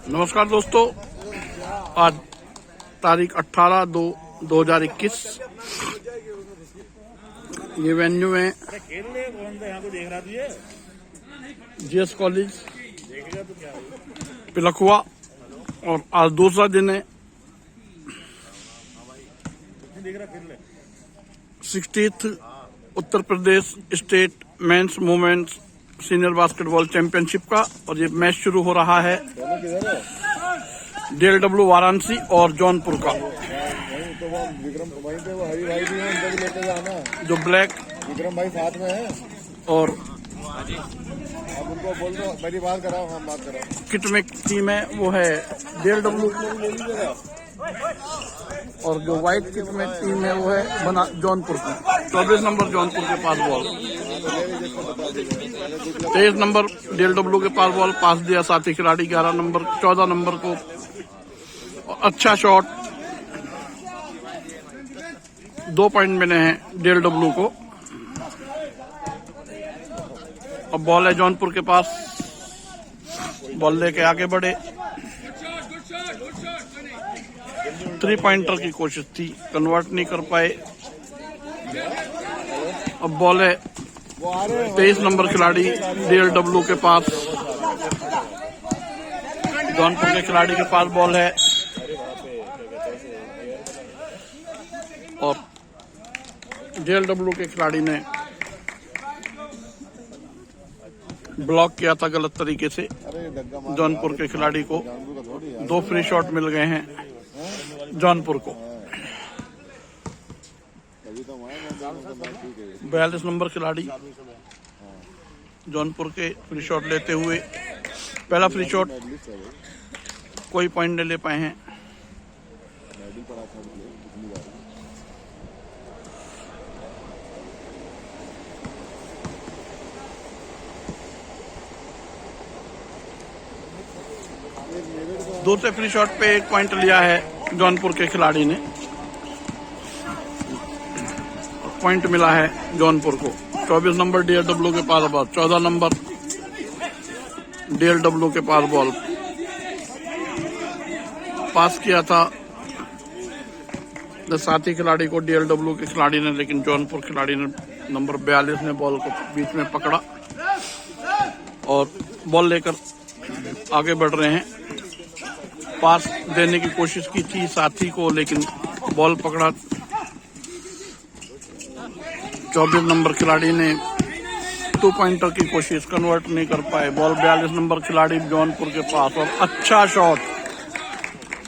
नमस्कार दोस्तों, आज तारीख 18/2/2021 ये वेन्यू है जीएस कॉलेज पिलखुआ और आज दूसरा दिन है 60th Uttar Pradesh state men's women's senior basketball championship का। और ये मैच शुरू हो रहा है DLW वाराणसी और जौनपुर का। तो वो विक्रम वहीं पे वो हरी भाई भी हैं, उनको भी लेके जाना। जो ब्लैक विक्रम भाई साथ में है और आप उनको बोल दो मेरी बात कराओ। हम बात कराओ। किट में टीम है वो है DLW ले लीजिएगा। और जो व्हाइट किट में टीम है वो है बना जौनपुर की। 24 नंबर जौनपुर के पास बॉल, 23 नंबर DLW के पास बॉल पास दिया साथी खिलाड़ी 14 नंबर को। अच्छा शॉट, 2 पॉइंट मिले हैं DLW को। अब बॉल है जौनपुर के पास, बॉल लेके आगे बढ़े। 3 पॉइंटर की कोशिश थी, कन्वर्ट नहीं कर पाए। अब बॉल है 23 नंबर खिलाड़ी DLW के पास, जौनपुर के खिलाड़ी के पास बॉल है और DLW के खिलाड़ी ने ब्लॉक किया था गलत तरीके से। जौनपुर के खिलाड़ी को 2 फ्री शॉट मिल गए हैं जौनपुर को। 42 नंबर खिलाड़ी जौनपुर के फ्री शॉट लेते हुए पहला फ्री शॉट कोई पॉइंट नहीं ले पाए हैं। दूसरे फ्री शॉट पे 1 पॉइंट लिया है जौनपुर के खिलाड़ी ने। पॉइंट मिला है जौनपुर को। 24 नंबर DLW के पास बॉल, 14 नंबर DLW के पास बॉल पास किया था साथी खिलाड़ी को DLW के खिलाड़ी ने, लेकिन जौनपुर खिलाड़ी ने नंबर 42 ने बॉल को बीच में पकड़ा और बॉल लेकर आगे बढ़ रहे हैं। पास देने की कोशिश की थी साथी को, लेकिन बॉल पकड़ा 24 नंबर खिलाड़ी ने। 2 पॉइंटर की कोशिश, कन्वर्ट नहीं कर पाए। बॉल 42 नंबर खिलाड़ी जौनपुर के पास और अच्छा शॉट,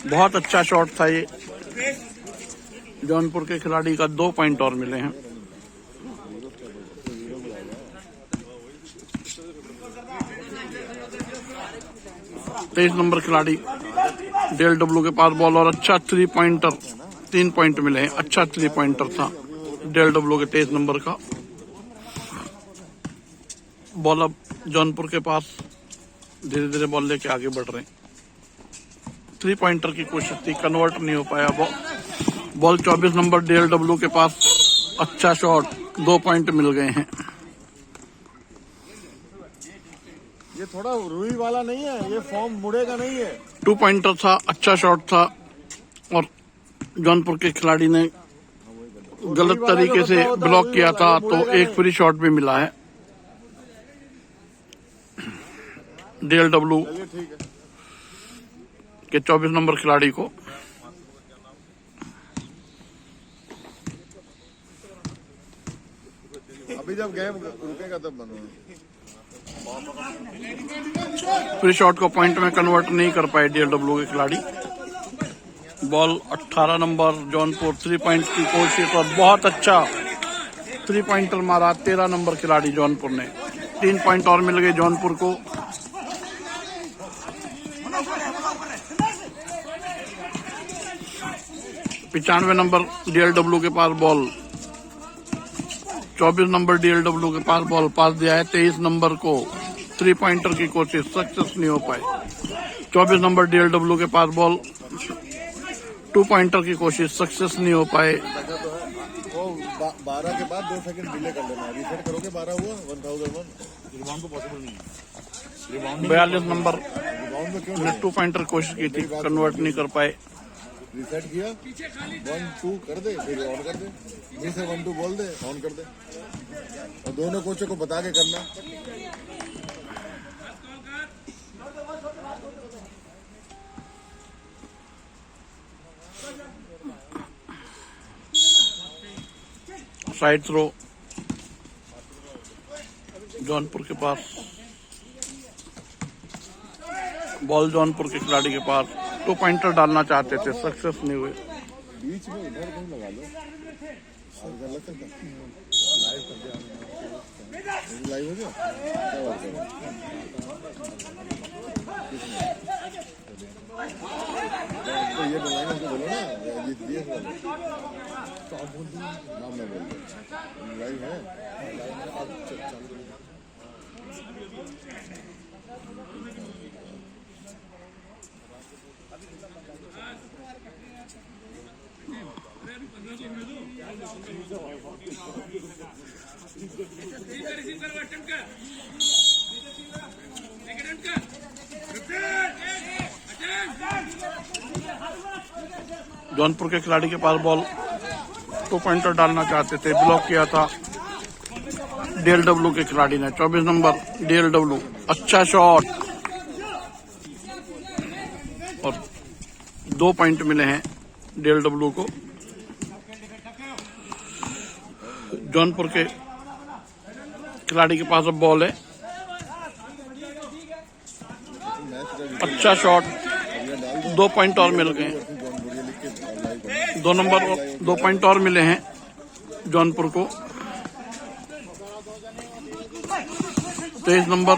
बहुत अच्छा शॉट था ये। जौनपुर के खिलाड़ी का 2 पॉइंट और मिले हैं। तेईस नंबर खिलाड़ी DLW के पास बॉल और अच्छा 3 पॉइंटर, 3 पॉइंट मिले हैं। अच्छा 3 पॉइंटर था DLW के 23 नंबर का। बॉल अब जौनपुर के पास, धीरे धीरे बॉल लेके आगे बढ़ रहे हैं। 3 पॉइंटर की कोशिश थी, कन्वर्ट नहीं हो पाया। बॉल 24 नंबर DLW के पास, अच्छा शॉट, 2 पॉइंट मिल गए हैं। ये थोड़ा रूई वाला नहीं है, ये फॉर्म मुड़ेगा नहीं है। 2 पॉइंटर था, अच्छा शॉट था और जौनपुर के खिलाड़ी ने गलत तरीके से ब्लॉक किया था, तो 1 फ्री शॉट भी मिला है DLW के 24 नंबर खिलाड़ी को। अभी जब गेम रुकेगा तब बनोगे। फ्री शॉट को पॉइंट में कन्वर्ट नहीं कर पाए DLW के खिलाड़ी। बॉल 18 नंबर जौनपुर, 3 पॉइंट की कोशिश और बहुत अच्छा 3 पॉइंटर मारा 13 नंबर खिलाड़ी जौनपुर ने। 3 पॉइंट और मिल गए जौनपुर को। पिचानवे नंबर DLW के पास बॉल, 24 नंबर DLW के पास बॉल पास दिया है 23 नंबर को। 3 पॉइंटर की कोशिश सक्सेस नहीं हो पाई। 24 नंबर DLW के पास बॉल, 2 पॉइंटर की कोशिश सक्सेस नहीं हो पाए। वो 12 के बाद 2 सेकंड डिले कर लेना। रीसेट करोगे 12 हुआ 1001 को पॉसिबल नहीं है। 42 नंबर रिबाउंड में क्यों ने 2 पॉइंटर कोशिश की थी, कन्वर्ट नहीं कर पाए। रिसेट किया 1-2 कर दे, फिर ऑन कर दे, फिर से 1-2 बोल दे, ऑन कर दे, और दोनों कोचों को बता के करना। साइड थ्रो जौनपुर के पास, बॉल जौनपुर के खिलाड़ी के पास। 2 पॉइंटर डालना चाहते थे, सक्सेस नहीं हुए। बीच में इधर कहीं लगा लो, लाइव कर दिया, लाइव हो गया, क्या बात कर रहे हो? ये डलाएंगे उसको बोलो ना, जीत दिए तो आप बोल दो, नाम ना बोल दो, लाइव है, जौनपुर के खिलाड़ी के पास बॉल, 2 पॉइंटर डालना चाहते थे, ब्लॉक किया था DLW के खिलाड़ी ने। 24 नंबर DLW, अच्छा शॉट और 2 पॉइंट मिले हैं DLW को। जौनपुर के खिलाड़ी के पास अब बॉल है, अच्छा शॉट, 2 पॉइंट और मिल गए। 2 नंबर और 2 पॉइंट और मिले हैं जौनपुर को। 23 नंबर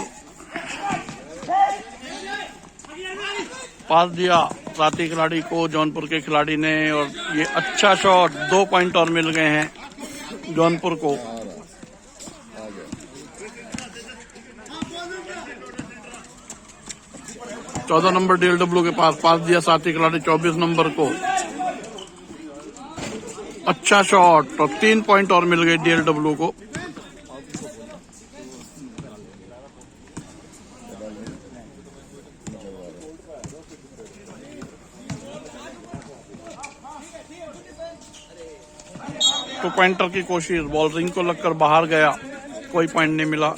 पास दिया साथी खिलाड़ी को जौनपुर के खिलाड़ी ने, और ये अच्छा शॉट, 2 पॉइंट और मिल गए हैं जौनपुर को। 14 नंबर DLW के पास दिया साथी खिलाड़ी 24 नंबर को, अच्छा शॉट, और 3 पॉइंट और मिल गए DLW को। तो पॉइंटर की कोशिश, बॉल रिंग को लगकर बाहर गया, कोई पॉइंट नहीं मिला।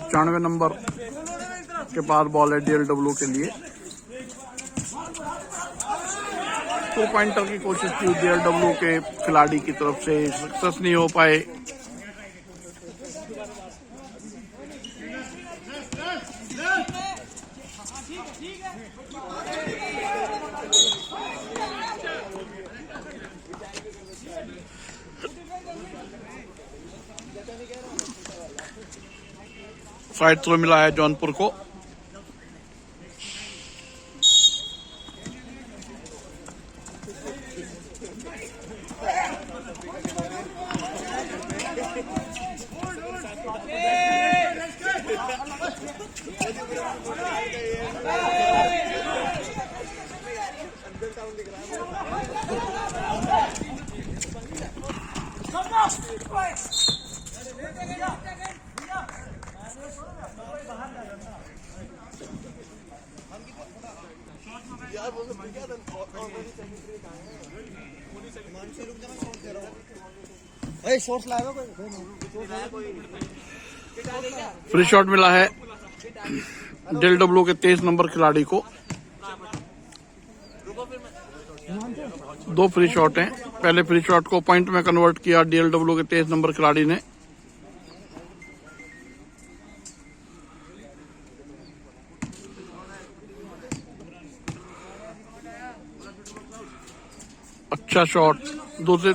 ,95 नंबर के पास बॉल है DLW के लिए। 2 पॉइंटर की कोशिश की DLW के खिलाड़ी की तरफ से, सक्सेस नहीं हो पाए। साइड थ्रो मिला है जौनपुर को। फ्री शॉट मिला है DLW के 23 नंबर खिलाड़ी को। 2 फ्री शॉट हैं, पहले फ्री शॉट को पॉइंट में कन्वर्ट किया DLW के 23 नंबर खिलाड़ी ने। अच्छा शॉट, दूसरे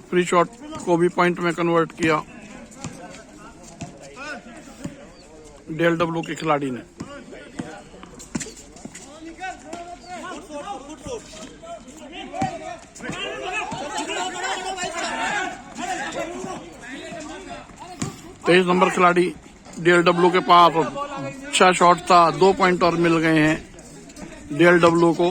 फ्री शॉट को भी पॉइंट में कन्वर्ट किया DLW के खिलाड़ी ने। तेईस नंबर खिलाड़ी DLW के पास, अच्छा शॉट था, 2 पॉइंट और मिल गए हैं डीएलडब्ल्यू को।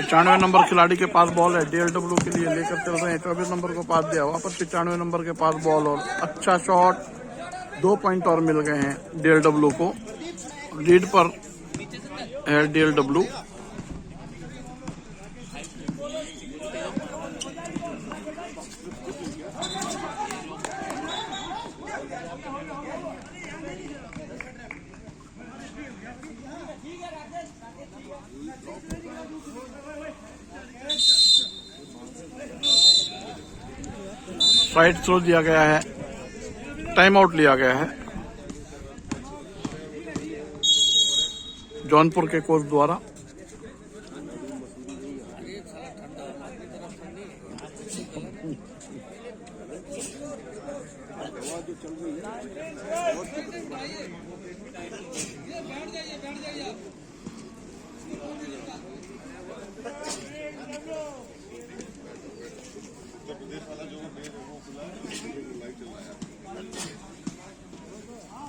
$95 नंबर खिलाड़ी के पास बॉल है, डीएलडब्ल्यू के लिए लेकर चल रहे हैं। 24 नंबर को पास दिया, वापस 95 नंबर के पास बॉल और अच्छा शॉट, 2 पॉइंट और मिल गए हैं डीएलडब्ल्यू को। लीड पर है डीएलडब्ल्यू। साइड थ्रो दिया गया है, टाइम आउट लिया गया है जौनपुर के कोच द्वारा।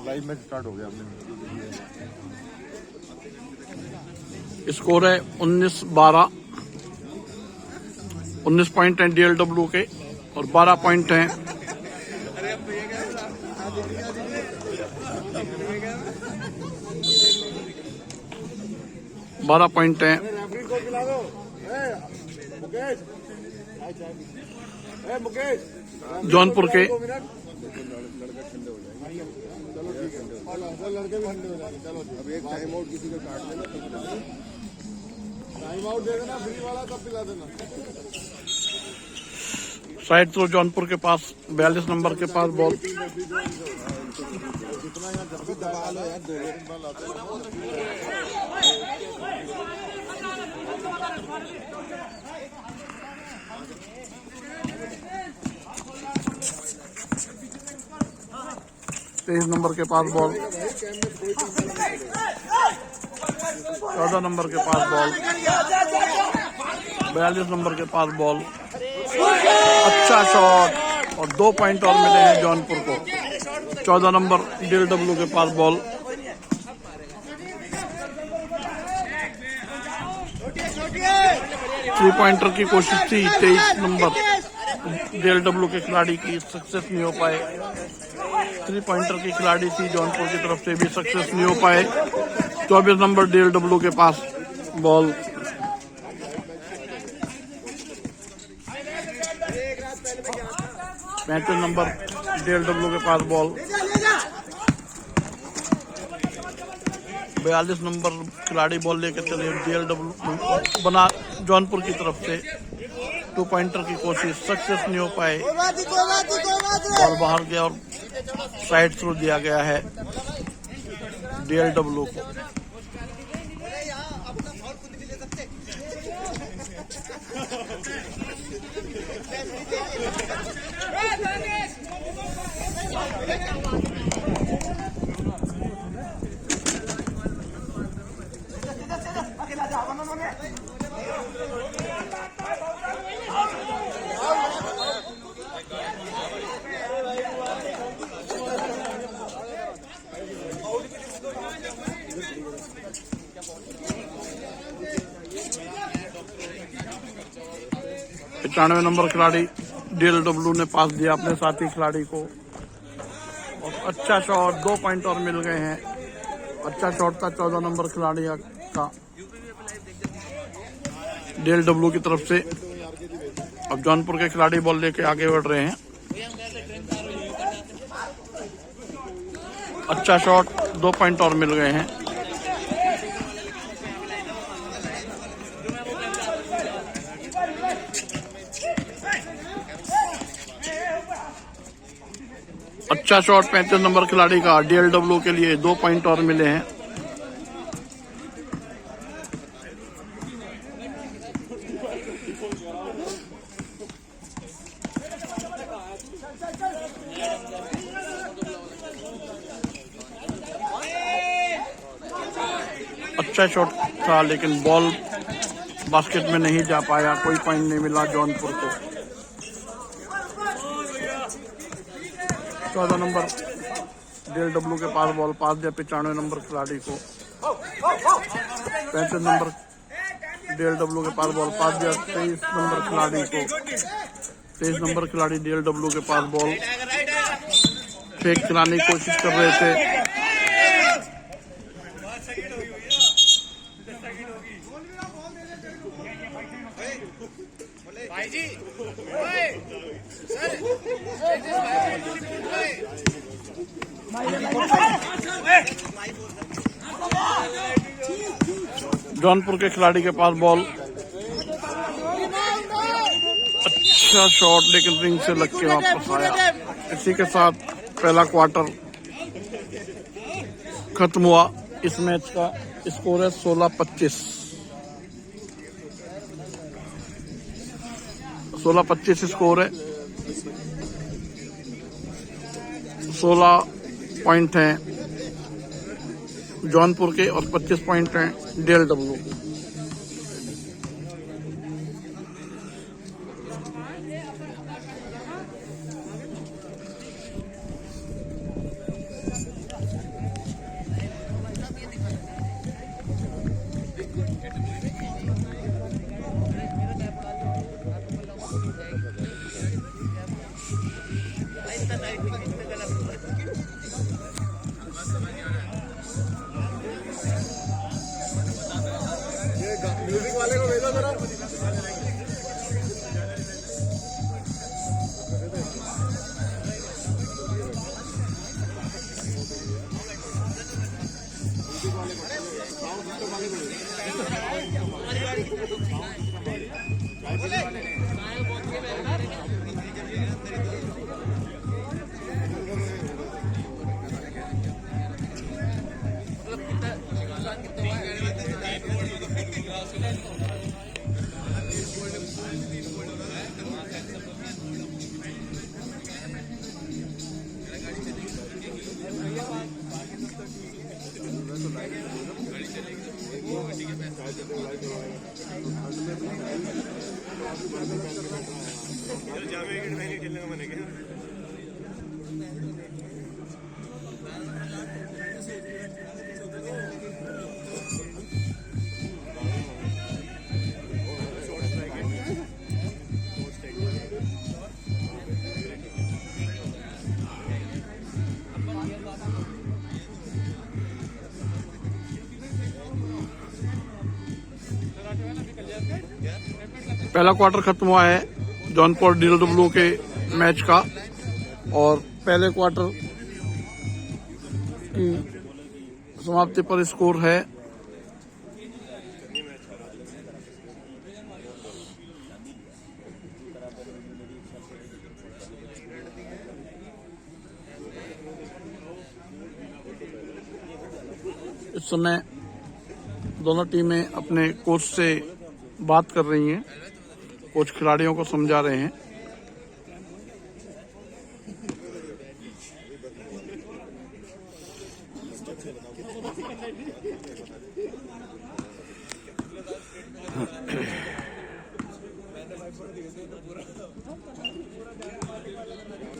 लाइव मैच स्टार्ट हो गया आपने। स्कोर है 19-12। 19 पॉइंट हैं डीएलडब्ल्यू के और 12 पॉइंट हैं जौनपुर के। लड़के भी ठंडे हो जाएंगे। चलो अब एक टाइम आउट किसी को काट देना, टाइम आउट दे देना फ्री वाला, तब पिला देना। साइड थ्रो जौनपुर के पास, 42 नंबर के पास बॉल। जितना यहाँ जब भी दबा लो यार, 2 बॉल आते हैं। तेईस नंबर के पास बॉल, 14 नंबर के पास बॉल, 42 नंबर के पास बॉल। अच्छा शॉट और 2 पॉइंट और मिले हैं जौनपुर को। 14 नंबर डीएलडब्ल्यू के पास बॉल। थ्री पॉइंटर की कोशिश थी 23 नंबर डीएलडब्ल्यू के खिलाड़ी की, सक्सेस नहीं हो पाए। 3 पॉइंटर की खिलाड़ी थी जौनपुर की तरफ से, भी सक्सेस नहीं हो पाए। 24 नंबर डीएलडब्ल्यू के पास बॉल। पैंतीस नंबर डीएलडब्ल्यू के पास बॉल। 42 नंबर खिलाड़ी बॉल लेकर चले डीएलडब्ल्यू बना जौनपुर की तरफ से। 2 पॉइंटर की कोशिश, सक्सेस नहीं हो पाए। बॉल बाहर गया और साइड थ्रो दिया गया है डीएलडब्ल्यू को। $95 नंबर खिलाड़ी डीएलडब्ल्यू ने पास दिया अपने साथी खिलाड़ी को और अच्छा शॉट, 2 पॉइंट और मिल गए हैं। अच्छा शॉट था 14 नंबर खिलाड़ी का डीएलडब्ल्यू की तरफ से। अब जौनपुर के खिलाड़ी बॉल लेके आगे बढ़ रहे हैं। अच्छा शॉट, 2 पॉइंट और मिल गए हैं। अच्छा शॉट 35 नंबर खिलाड़ी का डीएलडब्ल्यू के लिए, 2 पॉइंट और मिले हैं। अच्छा शॉट था, लेकिन बॉल बास्केट में नहीं जा पाया, कोई पॉइंट नहीं मिला जौनपुर को। 14 नंबर DLW के पास बॉल पास दिया 95 नंबर खिलाड़ी को। 35 नंबर DLW के पास बॉल पास दिया 23 नंबर खिलाड़ी को। 23 नंबर खिलाड़ी DLW के पास बॉल फेंक खिलाने की कोशिश कर रहे थे। जौनपुर के खिलाड़ी के पास बॉल, अच्छा शॉट, लेकिन रिंग से लग के वापस आया। इसी के साथ पहला क्वार्टर खत्म हुआ। इस मैच का स्कोर है 16-25। 16-25 स्कोर है। 16 पॉइंट हैं जौनपुर के और 25 पॉइंट हैं DLW के। म्यूजिक वाले को भेजो जरा। पहला क्वार्टर खत्म हुआ है जौनपुर DLW के मैच का, और पहले क्वार्टर की समाप्ति पर स्कोर है 16-25। इस समय दोनों टीमें अपने कोच से बात कर रही हैं, कोच खिलाड़ियों को समझा रहे हैं।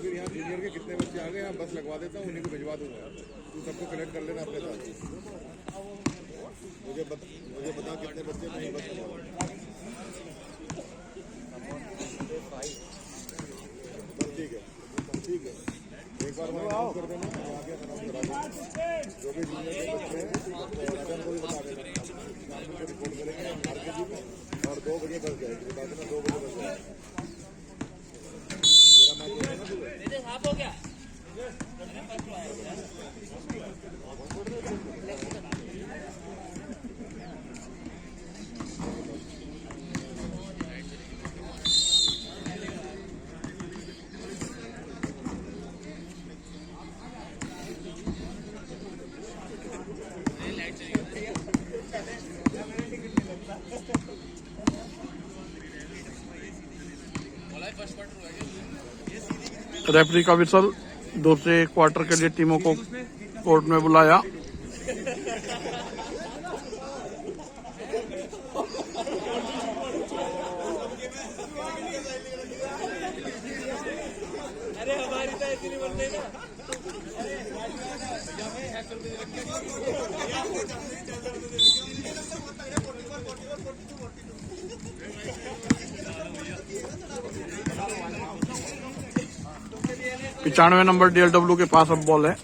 यहाँ जूनियर के कितने बच्चे आ गए, यहाँ बस लगवा देता हूँ, उन्हीं को भिजवा दूंगा। तू सबको कलेक्ट कर लेना अपने साथ। मुझे बता कितने बच्चे नहीं बस ठीक है, ठीक है। एक बार मैं अनाउंस कर देना, आगे अनाउंस करा देना। जो भी जूनियर के बच्चे हैं को भी बता देना, रिपोर्ट करेंगे RKG में, और 2 बजे बस जाएगी। बता देना 2 बजे बस जाएगी। हो गया। रेफरी का विसल, दूसरे क्वार्टर के लिए टीमों को कोर्ट में बुलाया। 95 नंबर DLW के पास अब बॉल है।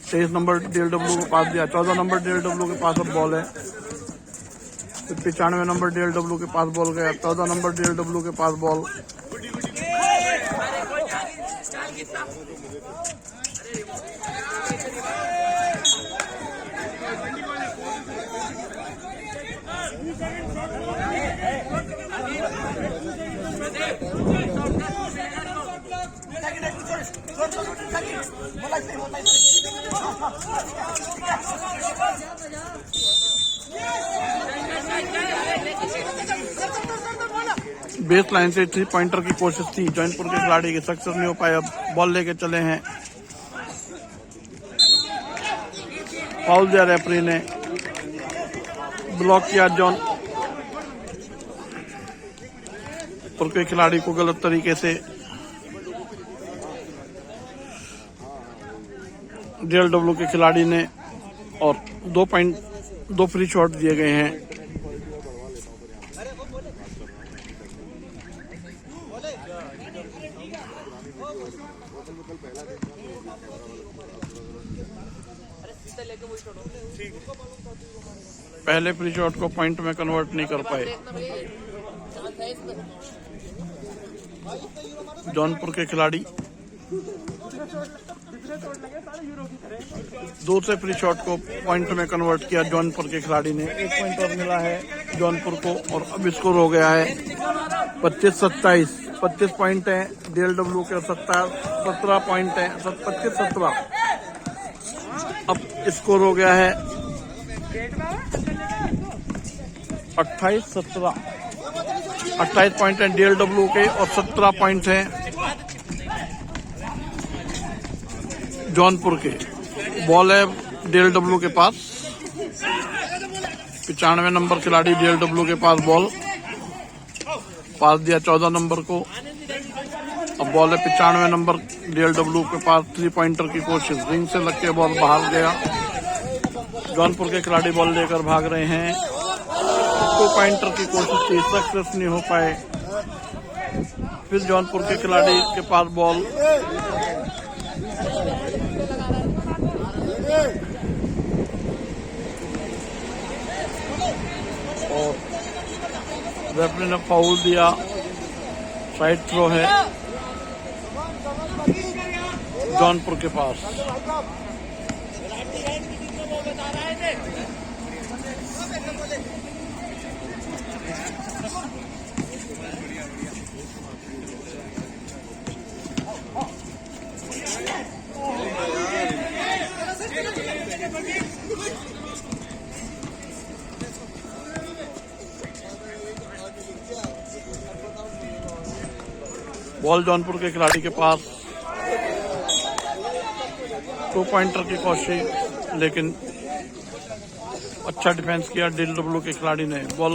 23 नंबर DLW को पास दिया। 14 नंबर DLW के पास अब बॉल है। 95 नंबर DLW के पास बॉल गया। 14 नंबर DLW के पास बॉल। बेस लाइन से 3 पॉइंटर की कोशिश थी जौनपुर के खिलाड़ी की, सक्सेस नहीं हो पाए। अब बॉल लेके चले हैं। फाउल दिया रेफरी ने, ब्लॉक किया जौनपुर के खिलाड़ी को गलत तरीके से। DLW के खिलाड़ी ने, और 2 फ्री शॉट दिए गए हैं। पहले फ्री शॉट को पॉइंट में कन्वर्ट नहीं कर पाए जौनपुर के खिलाड़ी। दूसरे फ्री शॉट को पॉइंट में कन्वर्ट किया जौनपुर के खिलाड़ी ने। 1 पॉइंट और मिला है जौनपुर को, और अब स्कोर हो गया है 25-27। 25 पॉइंट है DLW के, 17 पॉइंट है। 25-17 अब स्कोर हो गया है 28-17। 28 पॉइंट है DLW के और 17 पॉइंट है जौनपुर के। बॉल है DLW के पास। 95 नंबर खिलाड़ी DLW के पास बॉल, पास दिया 14 नंबर को। अब बॉल है 95 नंबर DLW के पास। 3 पॉइंटर की कोशिश, रिंग से लग के बॉल बाहर गया। जौनपुर के खिलाड़ी बॉल लेकर भाग रहे हैं। 2 पॉइंटर की कोशिश की, सक्सेस नहीं हो पाए। फिर जौनपुर के खिलाड़ी के पास बॉल, और रेफरी ने फाउल दिया। साइड थ्रो है जौनपुर के पास। बॉल जौनपुर के खिलाड़ी के पास। 2 पॉइंटर की कोशिश, लेकिन अच्छा डिफेंस किया DLW के खिलाड़ी ने। बॉल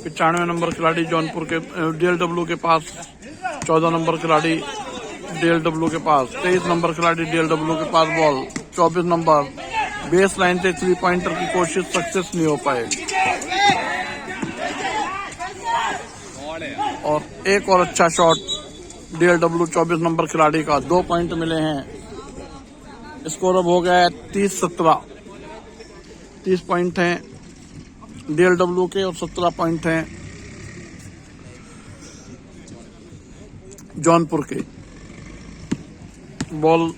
95 नंबर खिलाड़ी जौनपुर के DLW के पास। 14 नंबर खिलाड़ी DLW के पास। 23 नंबर खिलाड़ी DLW के पास बॉल। 24 नंबर बेस लाइन से 3 पॉइंटर की कोशिश, सक्सेस नहीं हो पाए। और एक और अच्छा शॉट DLW 24 नंबर खिलाड़ी का। 2 पॉइंट मिले हैं। स्कोर अब हो गया है 30-17। 30 पॉइंट हैं DLW के और 17 पॉइंट हैं जौनपुर के। बॉल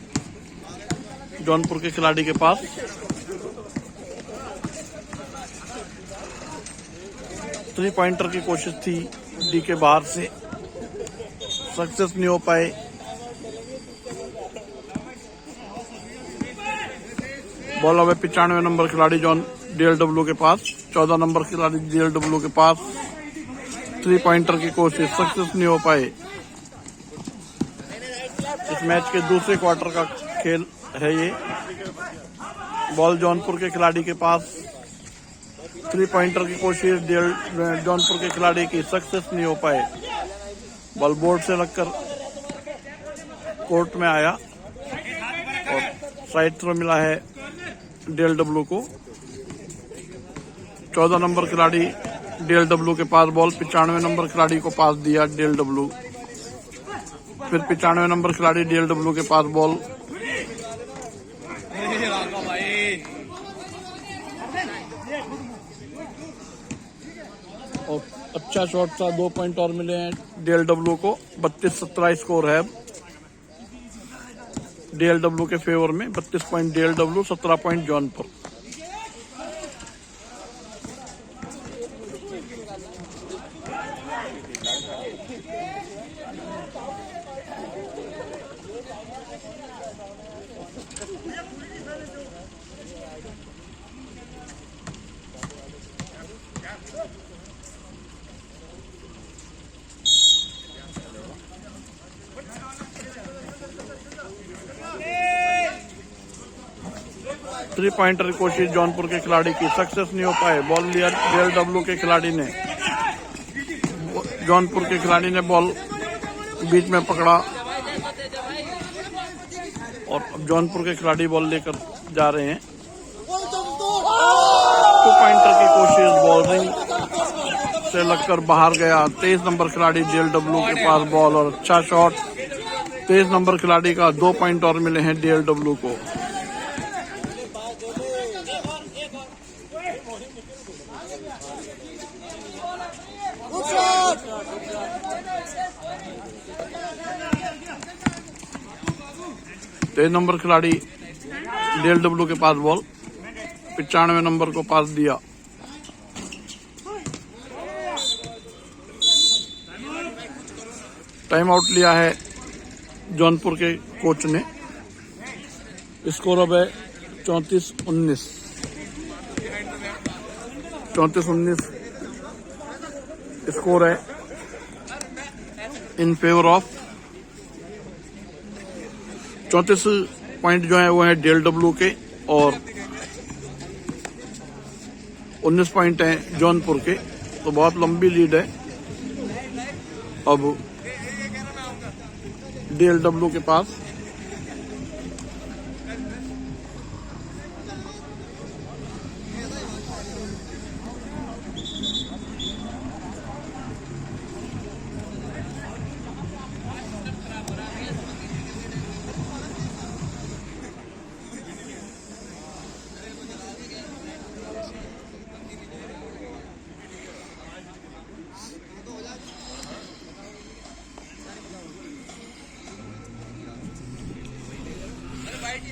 जौनपुर के खिलाड़ी के पास। थ्री पॉइंटर की कोशिश थी डी के बाहर से, सक्सेस नहीं हो पाए। बॉल अब 95 नंबर खिलाड़ी DLW के पास। 14 नंबर खिलाड़ी DLW के पास। 3 पॉइंटर की कोशिश, सक्सेस नहीं हो पाए। इस मैच के दूसरे क्वार्टर का खेल है ये। बॉल जौनपुर के खिलाड़ी के पास। 3 पॉइंटर की कोशिश जौनपुर के खिलाड़ी की, सक्सेस नहीं हो पाए। बॉल बोर्ड से लगकर कोर्ट में आया। साइड थ्रो मिला है DLW को। 14 नंबर खिलाड़ी DLW के पास बॉल, 95 नंबर खिलाड़ी को पास दिया DLW। फिर 95 नंबर खिलाड़ी DLW के पास बॉल, और अच्छा शॉट था। 2 पॉइंट और मिले हैं DLW को। 32-17 स्कोर है DLW के फेवर में। 32 point DLW, 17 point Jaunpur. Three pointer की कोशिश जौनपुर के खिलाड़ी की, सक्सेस नहीं हो पाए। बॉल लिया DLW के खिलाड़ी ने, जौनपुर के खिलाड़ी ने बॉल बीच में पकड़ा और अब जौनपुर के खिलाड़ी बॉल लेकर जा रहे हैं। 2 पॉइंटर की कोशिश, बॉल रिंग से लगकर बाहर गया। 23 नंबर खिलाड़ी DLW के पास बॉल और अच्छा शॉट। 23 नंबर खिलाड़ी का 2 पॉइंट और मिले हैं DLW को। तेईस नंबर खिलाड़ी DLW के पास बॉल, 95 नंबर को पास दिया। टाइम आउट लिया है जौनपुर के कोच ने। स्कोर अब है 34-19। 34-19 स्कोर है इन फेवर ऑफ। 34 पॉइंट जो है वो है DLW के और 19 पॉइंट हैं जौनपुर के। तो बहुत लंबी लीड है अब DLW के पास।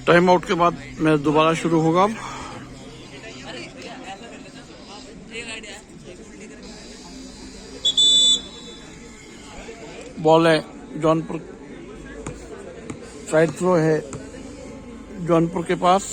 टाइम आउट के बाद मैच दोबारा शुरू होगा। बॉल है जौनपुर, साइड थ्रो है जौनपुर के पास।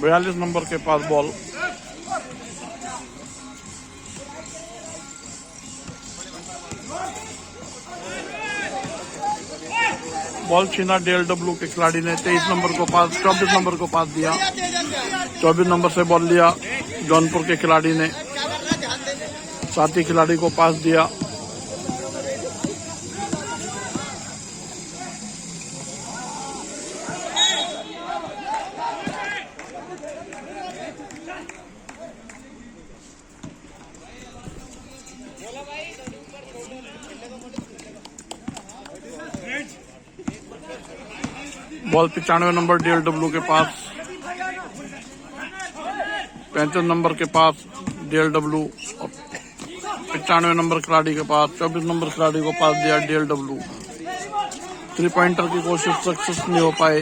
बयालीस नंबर के पास बॉल, बॉल छीना DLW के खिलाड़ी ने। 23 नंबर को पास, 24 नंबर को पास दिया। 24 नंबर से बॉल लिया जौनपुर के खिलाड़ी ने, साथी खिलाड़ी को पास दिया। बॉल 95 नंबर DLW के पास, 35 नंबर के पास DLW और 95 नंबर खिलाड़ी के पास। 24 नंबर खिलाड़ी को पास दिया DLW। 3 पॉइंटर की कोशिश सक्सेस नहीं हो पाए।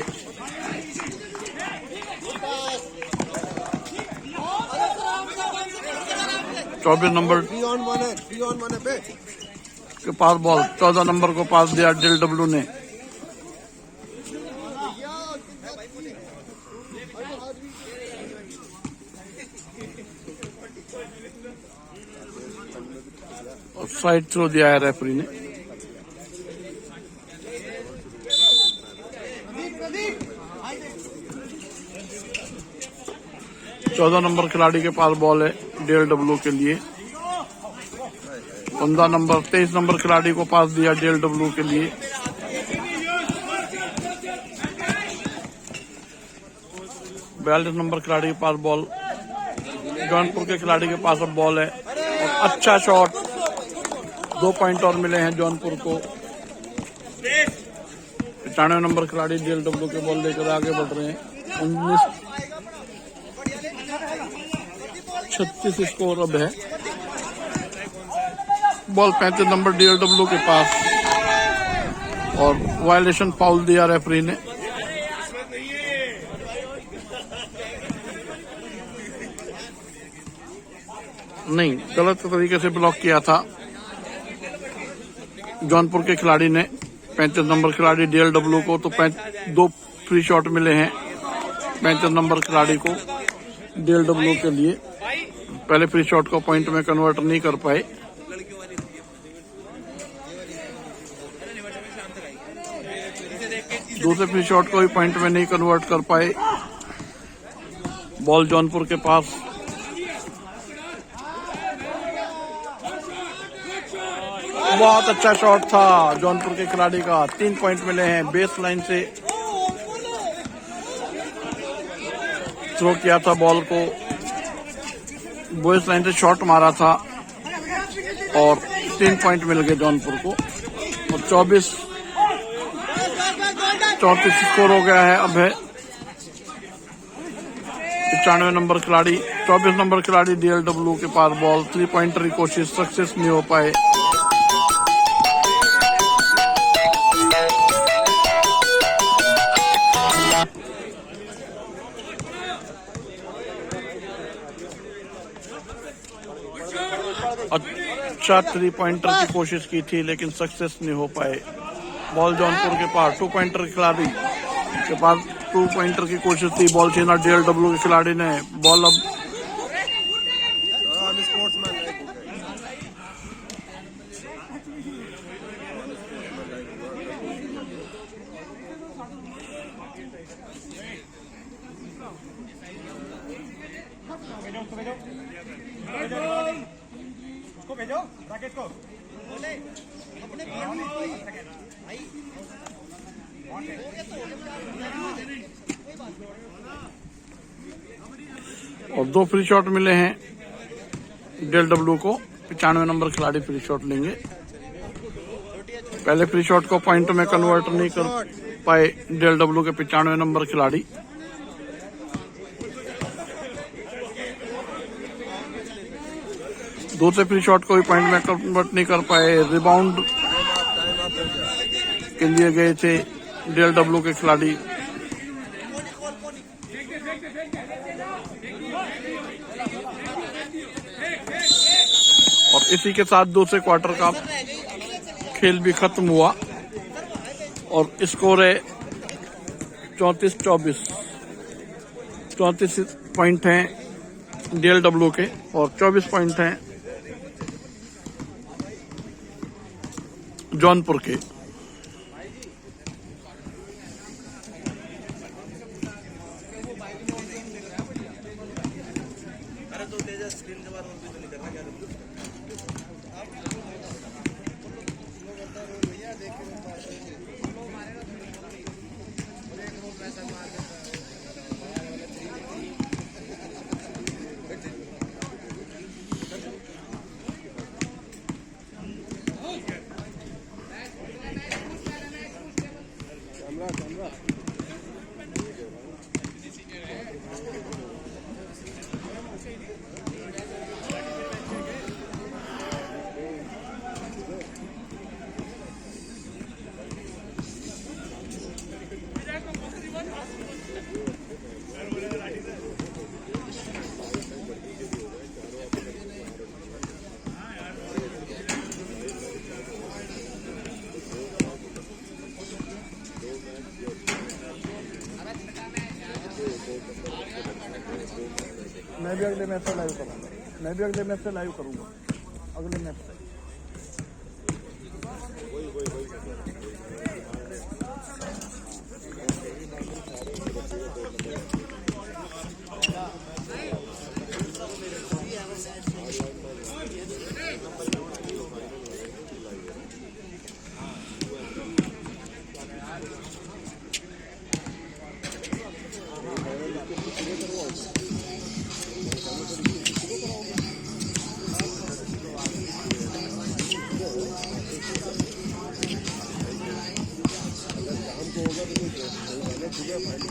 चौबीस नंबर के पास बॉल, 14 नंबर को पास दिया DLW ने। साइड थ्रो दिया है रेफरी ने। 14 नंबर खिलाड़ी के पास बॉल है DLW के लिए। 23 नंबर खिलाड़ी को पास दिया DLW के लिए। बयालीस नंबर खिलाड़ी के पास बॉल, जौनपुर के खिलाड़ी के पास अब बॉल है और अच्छा शॉट। 2 पॉइंट और मिले हैं जौनपुर को। 95 नंबर खिलाड़ी DLW के बॉल लेकर आगे बढ़ रहे हैं। 36 स्कोर अब है। बॉल 35 नंबर DLW के पास और वायलेशन फाउल दिया रेफरी ने। नहीं, गलत तरीके से ब्लॉक किया था जौनपुर के खिलाड़ी ने। 35 नंबर खिलाड़ी DLW को तो 2 फ्री शॉट मिले हैं 35 नंबर खिलाड़ी को DLW के लिए। पहले फ्री शॉट को पॉइंट में कन्वर्ट नहीं कर पाए। दूसरे फ्री शॉट को भी पॉइंट में नहीं कन्वर्ट कर पाए। बॉल जौनपुर के पास। बहुत अच्छा शॉट था जौनपुर के खिलाड़ी का। 3 पॉइंट मिले हैं। बेस लाइन से थ्रो किया था बॉल को, बेस लाइन से शॉट मारा था और 3 पॉइंट मिल गए जौनपुर को। और 34 स्कोर हो गया है। अब है 95 नंबर खिलाड़ी, 24 नंबर खिलाड़ी DLW के पास बॉल। 3 पॉइंटर की कोशिश सक्सेस नहीं हो पाए। अच्छा 3 पॉइंटर की कोशिश की थी लेकिन सक्सेस नहीं हो पाए। बॉल जौनपुर के पास 2 पॉइंटर खिलाड़ी के पास 2 पॉइंटर की कोशिश थी। बॉल छीना DLW के खिलाड़ी ने। बॉल अब भेजो राकेश को। और 2 फ्री शॉट मिले हैं DLW को। 95 नंबर खिलाड़ी फ्री शॉट लेंगे। पहले फ्री शॉट को पॉइंट में कन्वर्ट नहीं कर पाए DLW के 95 नंबर खिलाड़ी। दूसरे फ्री शॉट को भी पॉइंट में कन्वर्ट नहीं कर पाए। रिबाउंड के लिए गए थे DLW के खिलाड़ी। और इसी के साथ दूसरे क्वार्टर का खेल भी खत्म हुआ और स्कोर है 34-24। 34 पॉइंट हैं DLW के और 24 पॉइंट हैं जौनपुर के। मैं भी अगले मैच से लाइव करूंगा। अगले मैच से। है